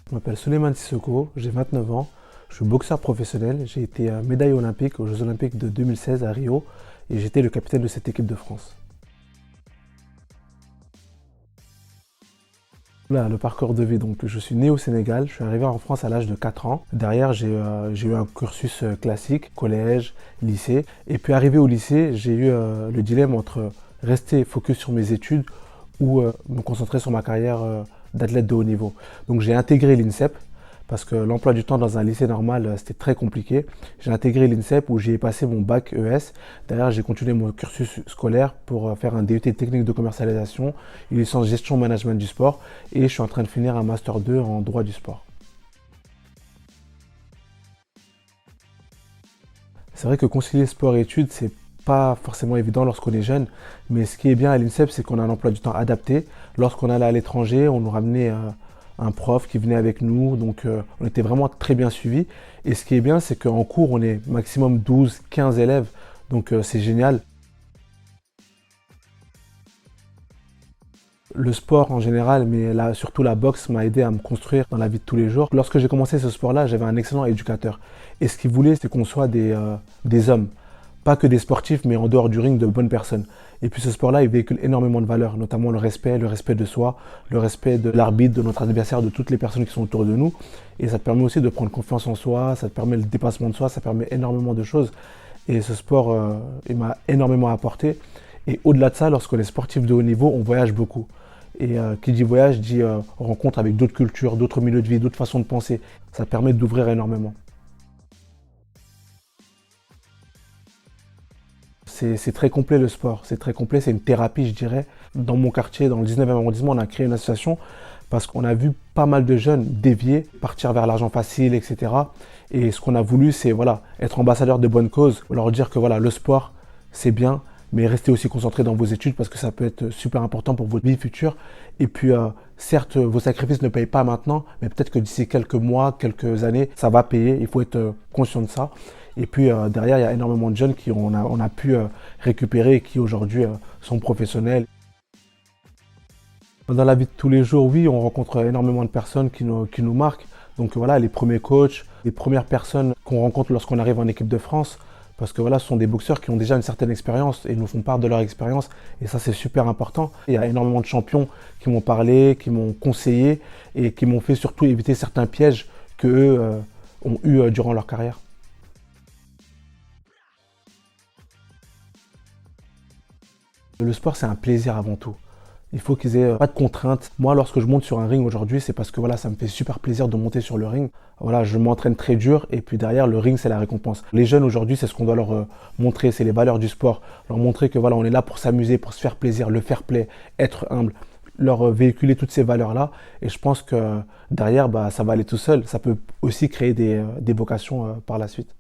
Je m'appelle Souleymane Sissoko, j'ai 29 ans, je suis boxeur professionnel, j'ai été médaillé olympique aux Jeux Olympiques de 2016 à Rio et j'étais le capitaine de cette équipe de France. Là, le parcours de vie, donc je suis né au Sénégal, je suis arrivé en France à l'âge de 4 ans. Derrière, j'ai eu un cursus classique, collège, lycée. Et puis arrivé au lycée, j'ai eu le dilemme entre rester focus sur mes études ou me concentrer sur ma carrière d'athlète de haut niveau. Donc j'ai intégré l'INSEP parce que l'emploi du temps dans un lycée normal, c'était très compliqué. J'ai intégré l'INSEP où j'ai passé mon bac ES. Derrière, j'ai continué mon cursus scolaire pour faire un DUT technique de commercialisation, une licence gestion management du sport et je suis en train de finir un master 2 en droit du sport. C'est vrai que concilier sport et études, c'est pas forcément évident lorsqu'on est jeune, mais ce qui est bien à l'INSEP, c'est qu'on a un emploi du temps adapté. Lorsqu'on allait à l'étranger, on nous ramenait un prof qui venait avec nous, donc on était vraiment très bien suivis. Et ce qui est bien, c'est qu'en cours, on est maximum 12, 15 élèves, donc c'est génial. Le sport en général, mais là, surtout la boxe, m'a aidé à me construire dans la vie de tous les jours. Lorsque j'ai commencé ce sport-là, j'avais un excellent éducateur. Et ce qu'il voulait, c'est qu'on soit des hommes. Pas que des sportifs, mais en dehors du ring, de bonnes personnes. Et puis ce sport-là, il véhicule énormément de valeurs, notamment le respect de soi, le respect de l'arbitre, de notre adversaire, de toutes les personnes qui sont autour de nous. Et ça te permet aussi de prendre confiance en soi, ça te permet le dépassement de soi, ça permet énormément de choses. Et ce sport, il m'a énormément apporté. Et au-delà de ça, lorsqu'on est sportif de haut niveau, on voyage beaucoup. Et qui dit voyage dit rencontre avec d'autres cultures, d'autres milieux de vie, d'autres façons de penser. Ça permet d'ouvrir énormément. C'est très complet le sport, c'est très complet, c'est une thérapie je dirais. Dans mon quartier, dans le 19e arrondissement, on a créé une association parce qu'on a vu pas mal de jeunes dévier, partir vers l'argent facile, etc. Et ce qu'on a voulu, c'est voilà, être ambassadeur de bonnes causes, leur dire que voilà, le sport, c'est bien, mais restez aussi concentré dans vos études parce que ça peut être super important pour votre vie future. Et puis, certes, vos sacrifices ne payent pas maintenant, mais peut-être que d'ici quelques mois, quelques années, ça va payer. Il faut être conscient de ça. Et puis derrière, il y a énormément de jeunes qui on a pu récupérer et qui aujourd'hui sont professionnels. Dans la vie de tous les jours, oui, on rencontre énormément de personnes qui nous marquent. Donc voilà, les premiers coachs, les premières personnes qu'on rencontre lorsqu'on arrive en équipe de France. Parce que voilà, ce sont des boxeurs qui ont déjà une certaine expérience et nous font part de leur expérience. Et ça, c'est super important. Il y a énormément de champions qui m'ont parlé, qui m'ont conseillé et qui m'ont fait surtout éviter certains pièges qu'eux ont eu durant leur carrière. Le sport, c'est un plaisir avant tout. Il faut qu'ils aient pas de contraintes. Moi, lorsque je monte sur un ring aujourd'hui, c'est parce que voilà, ça me fait super plaisir de monter sur le ring. Voilà, je m'entraîne très dur et puis derrière, le ring, c'est la récompense. Les jeunes aujourd'hui, c'est ce qu'on doit leur montrer, c'est les valeurs du sport. Leur montrer que voilà, on est là pour s'amuser, pour se faire plaisir, le fair play, être humble. Leur véhiculer toutes ces valeurs-là. Et je pense que derrière, bah, ça va aller tout seul. Ça peut aussi créer des vocations par la suite.